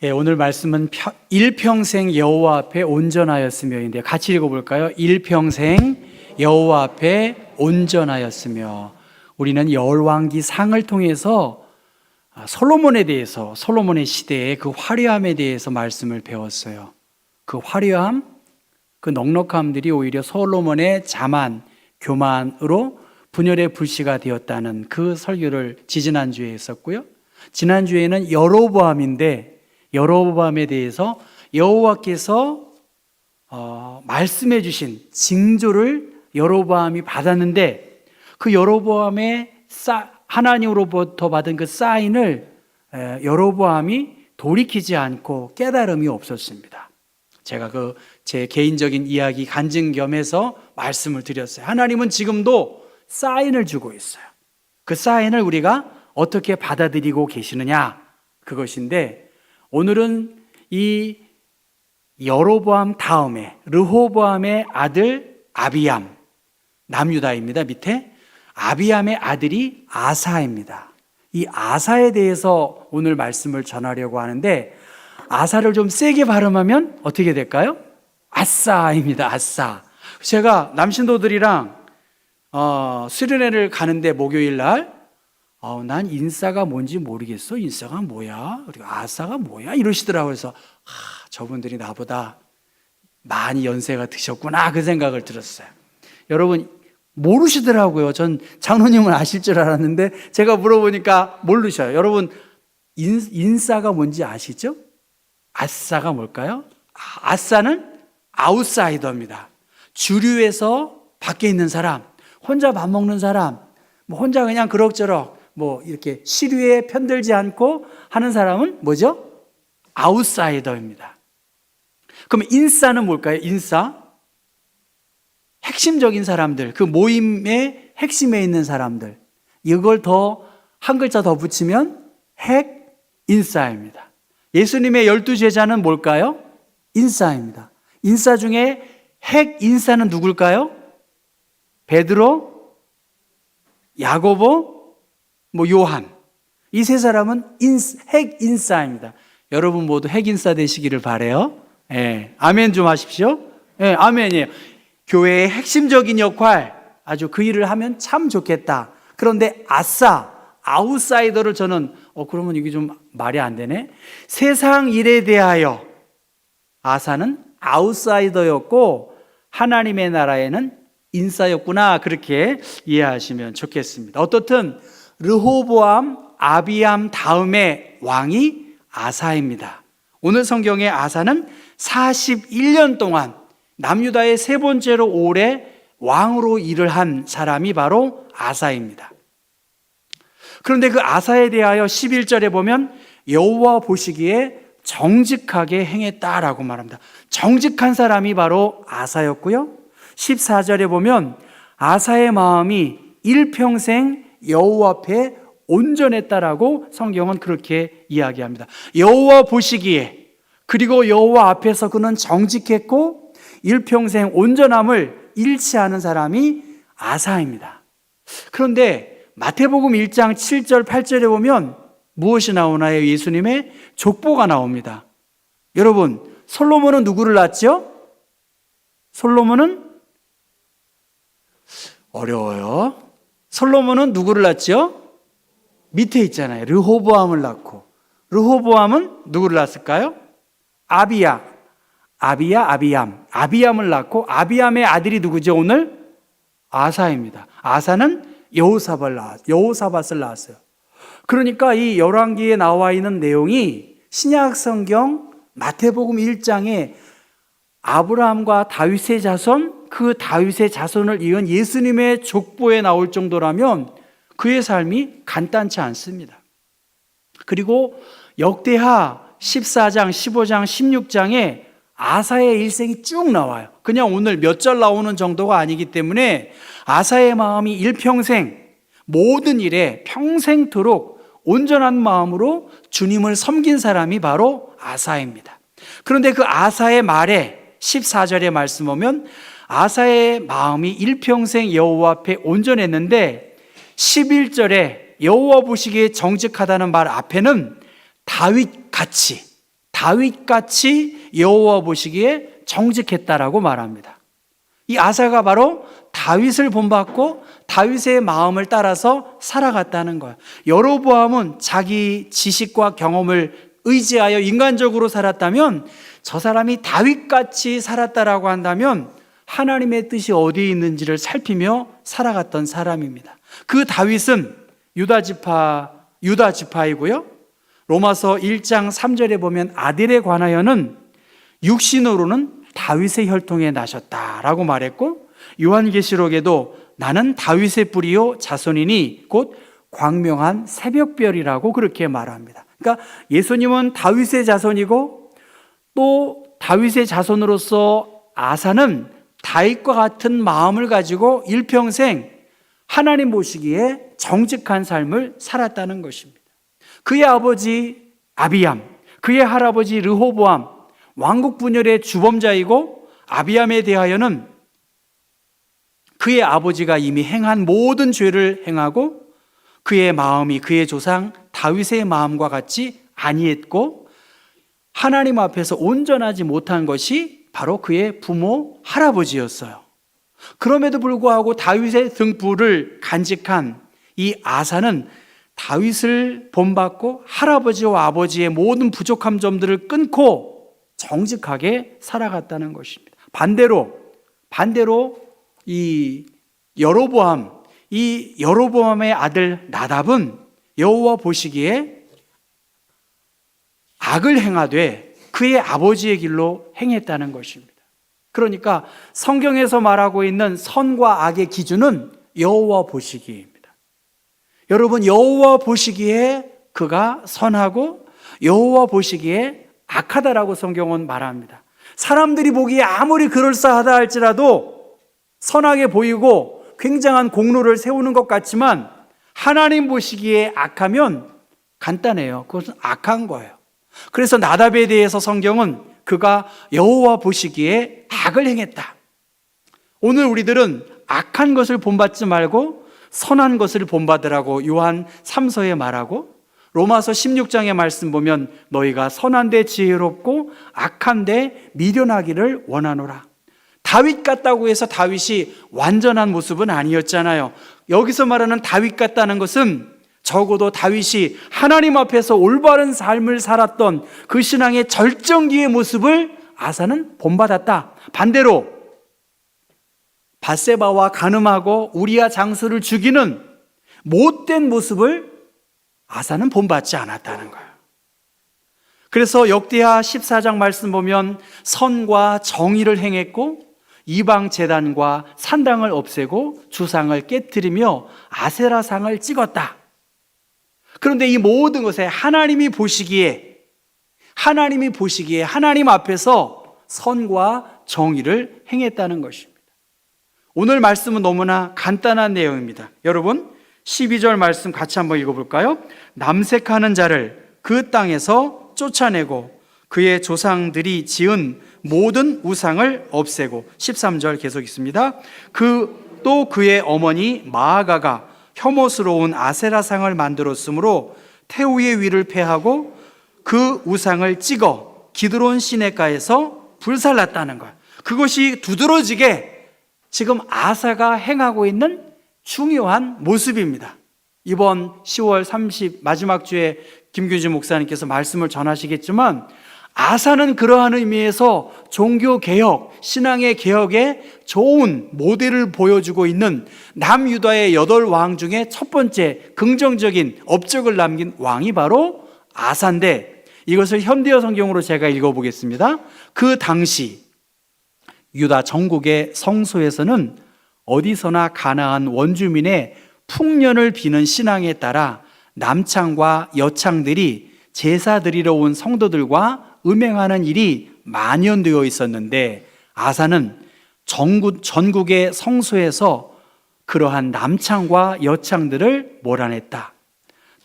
오늘 말씀은 일평생 여호와 앞에 온전하였으며인데 같이 읽어볼까요? 일평생 여호와 앞에 온전하였으며. 우리는 열왕기 상을 통해서 솔로몬에 대해서, 솔로몬의 시대의 그 화려함에 대해서 말씀을 배웠어요. 그 화려함, 그 넉넉함들이 오히려 솔로몬의 자만, 교만으로 분열의 불씨가 되었다는 그 설교를 지지난주에 했었고요. 지난주에는 여로보암인데, 여로보암에 대해서 여호와께서 말씀해 주신 징조를 여로보암이 받았는데, 그 여로보암의 하나님으로부터 받은 그 사인을 여로보암이 돌이키지 않고 깨달음이 없었습니다. 제가 제 개인적인 이야기 간증 겸해서 말씀을 드렸어요. 하나님은 지금도 사인을 주고 있어요. 그 사인을 우리가 어떻게 받아들이고 계시느냐, 그것인데, 오늘은 이 여로보암 다음에 르호보암의 아들 아비암, 남유다입니다. 밑에 아비암의 아들이 아사입니다. 이 아사에 대해서 오늘 말씀을 전하려고 하는데, 아사를 좀 세게 발음하면 어떻게 될까요? 아싸입니다. 아싸. 제가 남신도들이랑 수련회를 가는데 목요일 날 난 인싸가 뭔지 모르겠어. 인싸가 뭐야? 그리고 아싸가 뭐야? 이러시더라고요. 그래서 저분들이 나보다 많이 연세가 드셨구나, 그 생각을 들었어요. 여러분 모르시더라고요. 전 장로님은 아실 줄 알았는데 제가 물어보니까 모르셔요. 여러분 인싸가 뭔지 아시죠? 아싸가 뭘까요? 아싸는 아웃사이더입니다. 주류에서 밖에 있는 사람, 혼자 밥 먹는 사람, 혼자 그냥 그럭저럭 이렇게 시류에 편들지 않고 하는 사람은 뭐죠? 아웃사이더입니다. 그럼 인싸는 뭘까요? 인싸? 핵심적인 사람들, 그 모임의 핵심에 있는 사람들. 이걸 한 글자 더 붙이면 핵인싸입니다. 예수님의 12제자는 뭘까요? 인싸입니다. 인싸 중에 핵인싸는 누굴까요? 베드로, 야고보, 요한. 이 세 사람은 핵인싸입니다. 여러분 모두 핵인싸 되시기를 바라요. 아멘 좀 하십시오. 아멘이에요. 교회의 핵심적인 역할, 아주 그 일을 하면 참 좋겠다. 그런데 아싸, 아웃사이더를 저는 그러면 이게 좀 말이 안 되네. 세상 일에 대하여 아사는 아웃사이더였고 하나님의 나라에는 인싸였구나, 그렇게 이해하시면 좋겠습니다. 어떻든 르호보암, 아비암 다음에 왕이 아사입니다. 오늘 성경의 아사는 41년 동안 남유다의 세 번째로 오래 왕으로 일을 한 사람이 바로 아사입니다. 그런데 그 아사에 대하여 11절에 보면 여호와 보시기에 정직하게 행했다라고 말합니다. 정직한 사람이 바로 아사였고요. 14절에 보면 아사의 마음이 일평생 여호와 앞에 온전했다라고 성경은 그렇게 이야기합니다. 여호와 보시기에, 그리고 여호와 앞에서 그는 정직했고 일평생 온전함을 잃지 않은 사람이 아사입니다. 그런데 마태복음 1장 7절 8절에 보면 무엇이 나오나요? 예수님의 족보가 나옵니다. 여러분, 솔로몬은 누구를 낳았죠? 솔로몬은 어려워요. 솔로몬은 누구를 낳았죠? 밑에 있잖아요. 르호보암을 낳고. 르호보암은 누구를 낳았을까요? 아비암. 아비암을 낳고, 아비암의 아들이 누구죠? 오늘 아사입니다. 아사는 여호사밧을 낳았어요. 그러니까 이 열왕기에 나와 있는 내용이 신약 성경 마태복음 1장에 아브라함과 다윗의 자손, 그 다윗의 자손을 이은 예수님의 족보에 나올 정도라면 그의 삶이 간단치 않습니다. 그리고 역대하 14장, 15장, 16장에 아사의 일생이 쭉 나와요. 그냥 오늘 몇 절 나오는 정도가 아니기 때문에 아사의 마음이 일평생 모든 일에 평생토록 온전한 마음으로 주님을 섬긴 사람이 바로 아사입니다. 그런데 그 아사의 말에 14절의 말씀 보면 아사의 마음이 일평생 여호와 앞에 온전했는데 11절에 여호와 보시기에 정직하다는 말 앞에는 다윗같이 다윗같이 여호와 보시기에 정직했다라고 말합니다. 이 아사가 바로 다윗을 본받고 다윗의 마음을 따라서 살아갔다는 거예요. 여로보암은 자기 지식과 경험을 의지하여 인간적으로 살았다면, 저 사람이 다윗같이 살았다라고 한다면 하나님의 뜻이 어디에 있는지를 살피며 살아갔던 사람입니다. 그 다윗은 유다 지파이고요. 로마서 1장 3절에 보면 아들에 관하여는 육신으로는 다윗의 혈통에 나셨다라고 말했고, 요한계시록에도 나는 다윗의 뿌리요 자손이니 곧 광명한 새벽별이라고 그렇게 말합니다. 그러니까 예수님은 다윗의 자손이고, 또 다윗의 자손으로서 아사는 다윗과 같은 마음을 가지고 일평생 하나님 보시기에 정직한 삶을 살았다는 것입니다. 그의 아버지 아비암, 그의 할아버지 르호보암, 왕국 분열의 주범자이고, 아비암에 대하여는 그의 아버지가 이미 행한 모든 죄를 행하고 그의 마음이 그의 조상 다윗의 마음과 같이 아니했고, 하나님 앞에서 온전하지 못한 것이 바로 그의 부모 할아버지였어요. 그럼에도 불구하고 다윗의 등불을 간직한 이 아사는 다윗을 본받고 할아버지와 아버지의 모든 부족한 점들을 끊고 정직하게 살아갔다는 것입니다. 반대로 이 여로보암의 아들 나답은 여호와 보시기에 악을 행하되 그의 아버지의 길로 행했다는 것입니다. 그러니까 성경에서 말하고 있는 선과 악의 기준은 여호와 보시기입니다. 여러분, 여호와 보시기에 그가 선하고 여호와 보시기에 악하다라고 성경은 말합니다. 사람들이 보기에 아무리 그럴싸하다 할지라도 선하게 보이고 굉장한 공로를 세우는 것 같지만, 하나님 보시기에 악하면 간단해요. 그것은 악한 거예요. 그래서 나답에 대해서 성경은 그가 여호와 보시기에 악을 행했다. 오늘 우리들은 악한 것을 본받지 말고 선한 것을 본받으라고 요한 3서에 말하고, 로마서 16장의 말씀 보면 너희가 선한데 지혜롭고 악한데 미련하기를 원하노라. 다윗 같다고 해서 다윗이 완전한 모습은 아니었잖아요. 여기서 말하는 다윗 같다는 것은 적어도 다윗이 하나님 앞에서 올바른 삶을 살았던 그 신앙의 절정기의 모습을 아사는 본받았다. 반대로 밧세바와 간음하고 우리아 장수를 죽이는 못된 모습을 아사는 본받지 않았다는 거예요. 그래서 역대하 14장 말씀 보면 선과 정의를 행했고 이방 제단과 산당을 없애고 주상을 깨뜨리며 아세라상을 찍었다. 그런데 이 모든 것에 하나님 앞에서 선과 정의를 행했다는 것입니다. 오늘 말씀은 너무나 간단한 내용입니다. 여러분, 12절 말씀 같이 한번 읽어볼까요? 남색하는 자를 그 땅에서 쫓아내고 그의 조상들이 지은 모든 우상을 없애고, 13절 계속 있습니다. 또 그의 어머니 마아가가 혐오스러운 아세라상을 만들었으므로 태우의 위를 패하고 그 우상을 찍어 기드론 시내가에서 불살랐다는 거예요. 그것이 두드러지게 지금 아사가 행하고 있는 중요한 모습입니다. 이번 10월 30 마지막 주에 김규지 목사님께서 말씀을 전하시겠지만, 아사는 그러한 의미에서 종교개혁, 신앙의 개혁에 좋은 모델을 보여주고 있는 남유다의 8왕 중에 첫 번째 긍정적인 업적을 남긴 왕이 바로 아사인데, 이것을 현대어 성경으로 제가 읽어보겠습니다. 그 당시 유다 전국의 성소에서는 어디서나 가나안 원주민의 풍년을 비는 신앙에 따라 남창과 여창들이 제사 드리러 온 성도들과 음행하는 일이 만연되어 있었는데, 아사는 전국의 성소에서 그러한 남창과 여창들을 몰아냈다.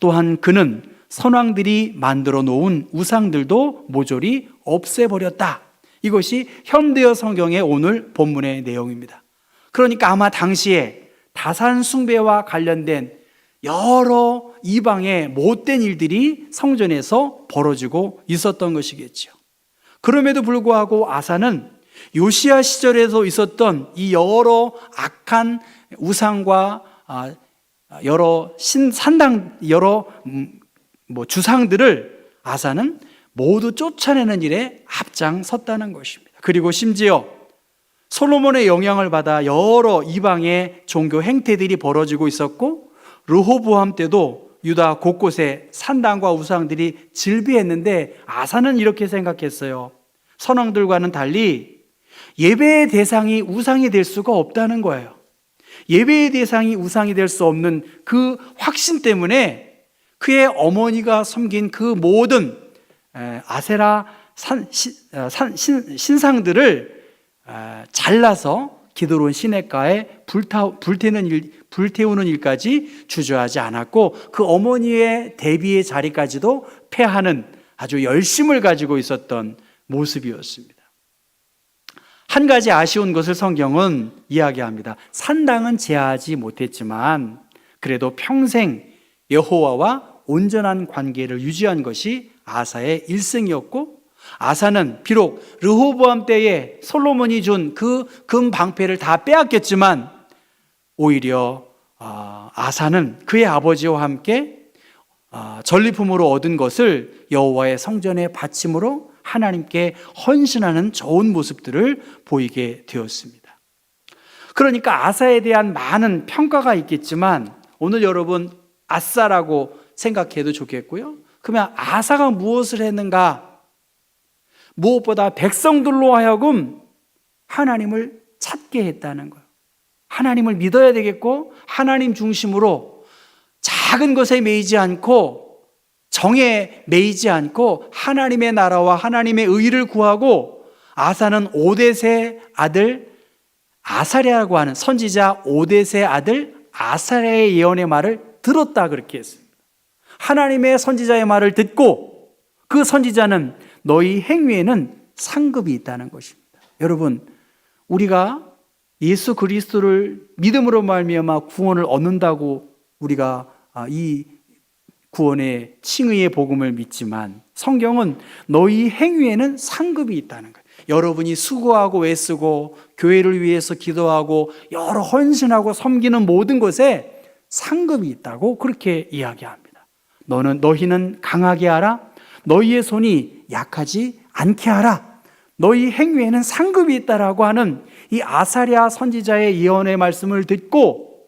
또한 그는 선왕들이 만들어 놓은 우상들도 모조리 없애버렸다. 이것이 현대어 성경의 오늘 본문의 내용입니다. 그러니까 아마 당시에 다산 숭배와 관련된 여러 이방의 못된 일들이 성전에서 벌어지고 있었던 것이겠죠. 그럼에도 불구하고 아사는 요시야 시절에서 있었던 이 여러 악한 우상과 여러 주상들을 아사는 모두 쫓아내는 일에 앞장섰다는 것입니다. 그리고 심지어 솔로몬의 영향을 받아 여러 이방의 종교 행태들이 벌어지고 있었고, 르호보암 때도 유다 곳곳에 산당과 우상들이 즐비했는데 아사는 이렇게 생각했어요. 선왕들과는 달리 예배의 대상이 우상이 될 수가 없다는 거예요. 예배의 대상이 우상이 될 수 없는 그 확신 때문에 그의 어머니가 섬긴 그 모든 아세라 신상들을 잘라서 기드론 시냇가에 불태우는 일까지 주저하지 않았고, 그 어머니의 대비의 자리까지도 패하는 아주 열심을 가지고 있었던 모습이었습니다. 한 가지 아쉬운 것을 성경은 이야기합니다. 산당은 제하지 못했지만 그래도 평생 여호와와 온전한 관계를 유지한 것이 아사의 일생이었고, 아사는 비록 르호보암 때에 솔로몬이 준 그 금 방패를 다 빼앗겼지만 오히려 아사는 그의 아버지와 함께 전리품으로 얻은 것을 여호와의 성전에 바침으로 하나님께 헌신하는 좋은 모습들을 보이게 되었습니다. 그러니까 아사에 대한 많은 평가가 있겠지만 오늘 여러분 아사라고 생각해도 좋겠고요. 그러면 아사가 무엇을 했는가? 무엇보다 백성들로 하여금 하나님을 찾게 했다는 거예요. 하나님을 믿어야 되겠고, 하나님 중심으로 작은 것에 매이지 않고, 정에 매이지 않고 하나님의 나라와 하나님의 의를 구하고, 아사는 오뎃의 아들 아사랴라고 하는 선지자 오뎃의 아들 아사랴의 예언의 말을 들었다, 그렇게 했습니다. 하나님의 선지자의 말을 듣고 그 선지자는 너희 행위에는 상급이 있다는 것입니다. 여러분, 우리가 예수 그리스도를 믿음으로 말미암아 구원을 얻는다고 우리가 이 구원의 칭의의 복음을 믿지만, 성경은 너희 행위에는 상급이 있다는 거예요. 여러분이 수고하고 애쓰고 교회를 위해서 기도하고 여러 헌신하고 섬기는 모든 것에 상급이 있다고 그렇게 이야기합니다. 너희는 강하게 하라. 너희의 손이 약하지 않게 하라. 너희 행위에는 상급이 있다라고 하는 이 아사랴 선지자의 예언의 말씀을 듣고,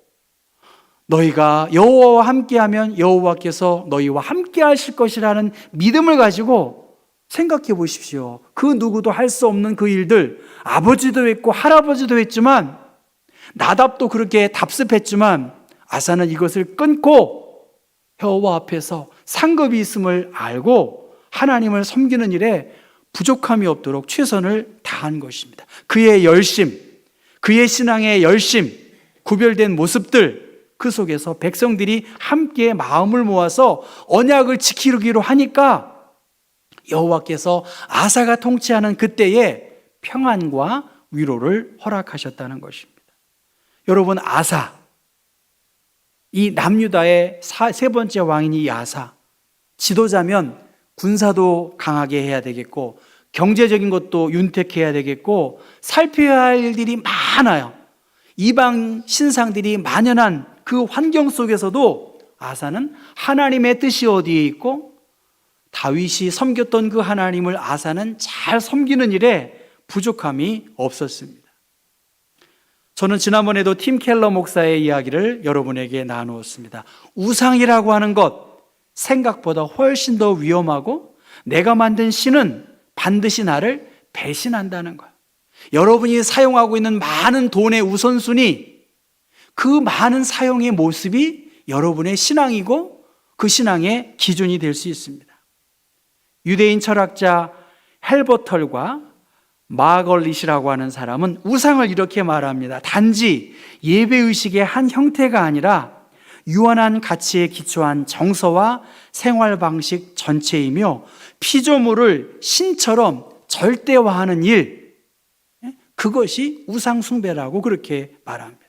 너희가 여호와와 함께하면 여호와께서 너희와 함께 하실 것이라는 믿음을 가지고 생각해 보십시오. 그 누구도 할 수 없는 그 일들, 아버지도 했고 할아버지도 했지만, 나답도 그렇게 답습했지만 아사는 이것을 끊고 여호와 앞에서 상급이 있음을 알고 하나님을 섬기는 일에 부족함이 없도록 최선을 다한 것입니다. 그의 열심, 그의 신앙의 열심, 구별된 모습들, 그 속에서 백성들이 함께 마음을 모아서 언약을 지키기로 하니까 여호와께서 아사가 통치하는 그때에 평안과 위로를 허락하셨다는 것입니다. 여러분, 아사, 이 남유다의 세 번째 왕인 이 아사, 지도자면 군사도 강하게 해야 되겠고 경제적인 것도 윤택해야 되겠고 살펴야 할 일들이 많아요. 이방 신상들이 만연한 그 환경 속에서도 아사는 하나님의 뜻이 어디에 있고 다윗이 섬겼던 그 하나님을 아사는 잘 섬기는 일에 부족함이 없었습니다. 저는 지난번에도 팀 켈러 목사의 이야기를 여러분에게 나누었습니다. 우상이라고 하는 것, 생각보다 훨씬 더 위험하고 내가 만든 신은 반드시 나를 배신한다는 거예요. 여러분이 사용하고 있는 많은 돈의 우선순위, 그 많은 사용의 모습이 여러분의 신앙이고 그 신앙의 기준이 될 수 있습니다. 유대인 철학자 헬버털과 마걸릿이라고 하는 사람은 우상을 이렇게 말합니다. 단지 예배의식의 한 형태가 아니라 유한한 가치에 기초한 정서와 생활 방식 전체이며 피조물을 신처럼 절대화하는 일, 그것이 우상 숭배라고 그렇게 말합니다.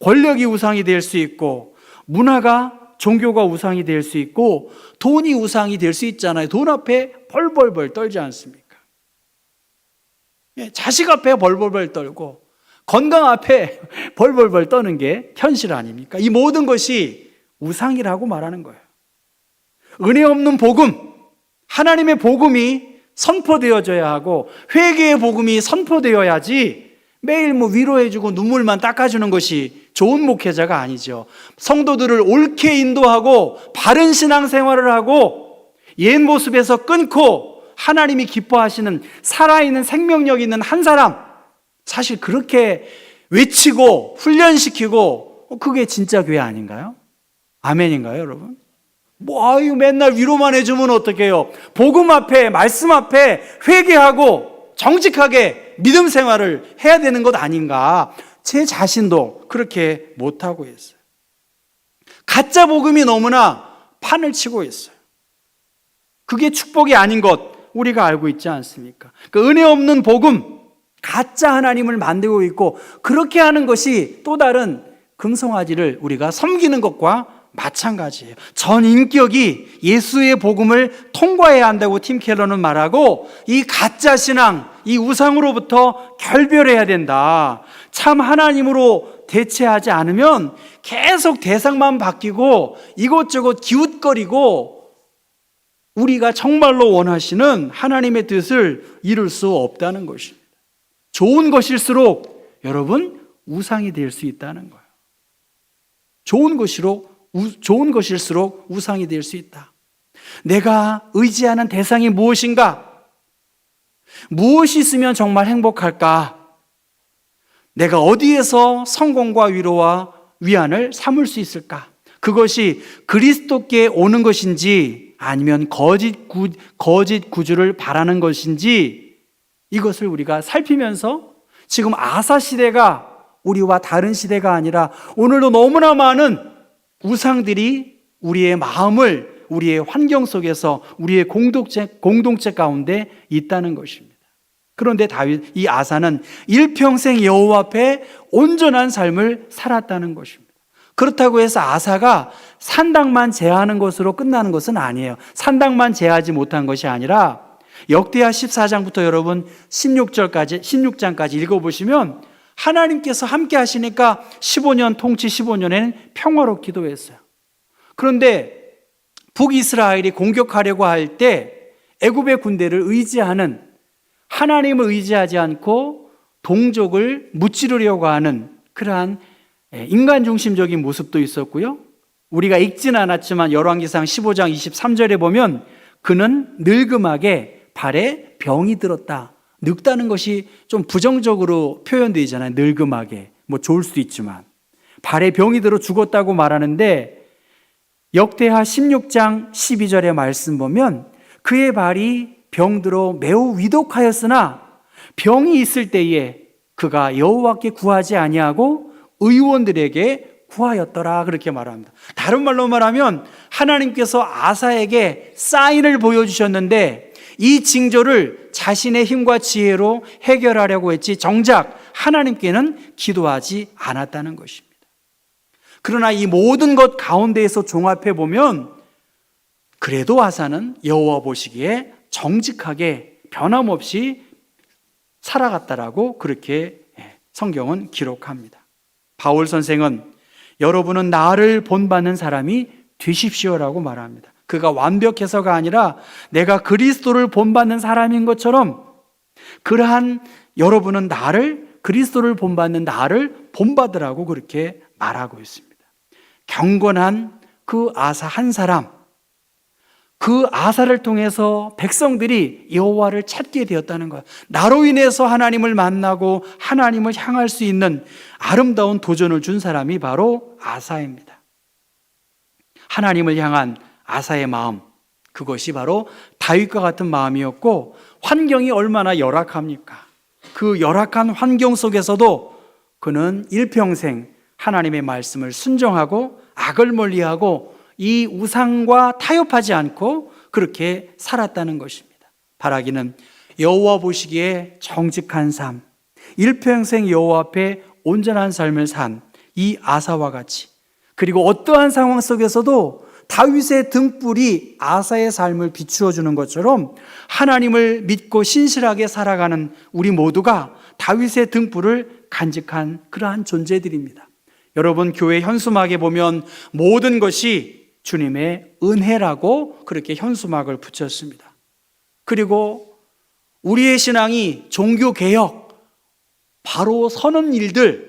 권력이 우상이 될 수 있고 문화가 종교가 우상이 될 수 있고 돈이 우상이 될 수 있잖아요. 돈 앞에 벌벌벌 떨지 않습니까? 자식 앞에 벌벌벌 떨고 건강 앞에 벌벌벌 떠는 게 현실 아닙니까? 이 모든 것이 우상이라고 말하는 거예요. 은혜 없는 복음, 하나님의 복음이 선포되어져야 하고 회개의 복음이 선포되어야지 매일 위로해주고 눈물만 닦아주는 것이 좋은 목회자가 아니죠. 성도들을 옳게 인도하고 바른 신앙생활을 하고 옛 모습에서 끊고 하나님이 기뻐하시는 살아있는 생명력 있는 한 사람, 사실 그렇게 외치고 훈련시키고 그게 진짜 교회 아닌가요? 아멘인가요, 여러분? 맨날 위로만 해주면 어떡해요? 복음 앞에, 말씀 앞에 회개하고 정직하게 믿음 생활을 해야 되는 것 아닌가? 제 자신도 그렇게 못하고 있어요. 가짜 복음이 너무나 판을 치고 있어요. 그게 축복이 아닌 것 우리가 알고 있지 않습니까? 그 은혜 없는 복음, 가짜 하나님을 만들고 있고 그렇게 하는 것이 또 다른 금송아지를 우리가 섬기는 것과 마찬가지예요. 전 인격이 예수의 복음을 통과해야 한다고 팀 켈러는 말하고 이 가짜 신앙, 이 우상으로부터 결별해야 된다. 참 하나님으로 대체하지 않으면 계속 대상만 바뀌고 이것저것 기웃거리고 우리가 정말로 원하시는 하나님의 뜻을 이룰 수 없다는 것입니다. 좋은 것일수록 여러분 우상이 될 수 있다는 거예요. 좋은 것일수록 우상이 될 수 있다. 내가 의지하는 대상이 무엇인가? 무엇이 있으면 정말 행복할까? 내가 어디에서 성공과 위로와 위안을 삼을 수 있을까? 그것이 그리스도께 오는 것인지 아니면 거짓 구주를 바라는 것인지 이것을 우리가 살피면서 지금 아사 시대가 우리와 다른 시대가 아니라 오늘도 너무나 많은 우상들이 우리의 마음을 우리의 환경 속에서 우리의 공동체 가운데 있다는 것입니다. 그런데 이 아사는 일평생 여호와 앞에 온전한 삶을 살았다는 것입니다. 그렇다고 해서 아사가 산당만 제하는 것으로 끝나는 것은 아니에요. 산당만 제하지 못한 것이 아니라 역대하 14장부터 여러분 16장까지 읽어보시면 하나님께서 함께 하시니까 15년 통치 15년에는 평화롭기도 했어요. 그런데 북이스라엘이 공격하려고 할 때 애굽의 군대를 의지하는, 하나님을 의지하지 않고 동족을 무찌르려고 하는 그러한 인간 중심적인 모습도 있었고요. 우리가 읽지는 않았지만 열왕기상 15장 23절에 보면 그는 늙음하게 발에 병이 들었다. 늙다는 것이 좀 부정적으로 표현되잖아요. 늙음하게. 좋을 수도 있지만 발에 병이 들어 죽었다고 말하는데 역대하 16장 12절의 말씀 보면 그의 발이 병들어 매우 위독하였으나 병이 있을 때에 그가 여호와께 구하지 아니하고 의원들에게 구하였더라 그렇게 말합니다. 다른 말로 말하면 하나님께서 아사에게 사인을 보여주셨는데 이 징조를 자신의 힘과 지혜로 해결하려고 했지 정작 하나님께는 기도하지 않았다는 것입니다. 그러나 이 모든 것 가운데에서 종합해 보면 그래도 아사는 여호와 보시기에 정직하게 변함없이 살아갔다라고 그렇게 성경은 기록합니다. 바울 선생은 여러분은 나를 본받는 사람이 되십시오라고 말합니다. 그가 완벽해서가 아니라 내가 그리스도를 본받는 사람인 것처럼 그러한 여러분은 그리스도를 본받는 나를 본받으라고 그렇게 말하고 있습니다. 경건한 그 아사 한 사람, 그 아사를 통해서 백성들이 여호와를 찾게 되었다는 것. 나로 인해서 하나님을 만나고 하나님을 향할 수 있는 아름다운 도전을 준 사람이 바로 아사입니다. 하나님을 향한 아사의 마음, 그것이 바로 다윗과 같은 마음이었고 환경이 얼마나 열악합니까? 그 열악한 환경 속에서도 그는 일평생 하나님의 말씀을 순종하고 악을 멀리하고 이 우상과 타협하지 않고 그렇게 살았다는 것입니다. 바라기는 여호와 보시기에 정직한 삶, 일평생 여호와 앞에 온전한 삶을 산 이 아사와 같이 그리고 어떠한 상황 속에서도 다윗의 등불이 아사의 삶을 비추어 주는 것처럼 하나님을 믿고 신실하게 살아가는 우리 모두가 다윗의 등불을 간직한 그러한 존재들입니다. 여러분, 교회 현수막에 보면 모든 것이 주님의 은혜라고 그렇게 현수막을 붙였습니다. 그리고 우리의 신앙이 종교개혁, 바로 서는 일들,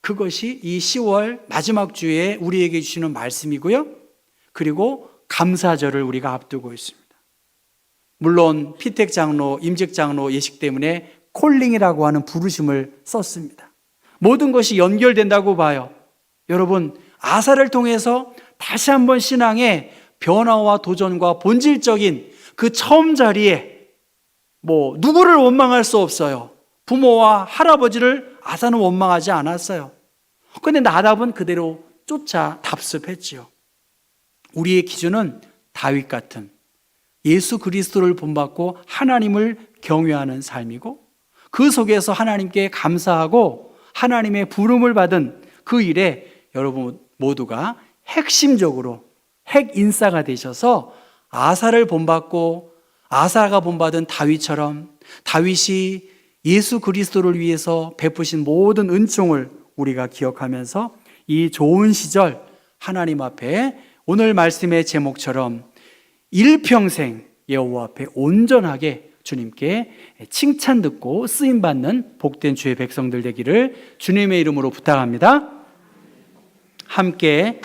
그것이 이 10월 마지막 주에 우리에게 주시는 말씀이고요. 그리고 감사절을 우리가 앞두고 있습니다. 물론 피택 장로, 임직 장로 예식 때문에 콜링이라고 하는 부르심을 썼습니다. 모든 것이 연결된다고 봐요. 여러분, 아사를 통해서 다시 한번 신앙의 변화와 도전과 본질적인 그 처음 자리에 누구를 원망할 수 없어요. 부모와 할아버지를 아사는 원망하지 않았어요. 그런데 나답은 그대로 쫓아 답습했지요. 우리의 기준은 다윗 같은 예수 그리스도를 본받고 하나님을 경외하는 삶이고, 그 속에서 하나님께 감사하고 하나님의 부름을 받은 그 일에 여러분 모두가 핵심적으로 핵인싸가 되셔서 아사를 본받고 아사가 본받은 다윗처럼 다윗이 예수 그리스도를 위해서 베푸신 모든 은총을 우리가 기억하면서 이 좋은 시절 하나님 앞에 오늘 말씀의 제목처럼 일평생 여호와 앞에 온전하게 주님께 칭찬 듣고 쓰임받는 복된 주의 백성들 되기를 주님의 이름으로 부탁합니다. 함께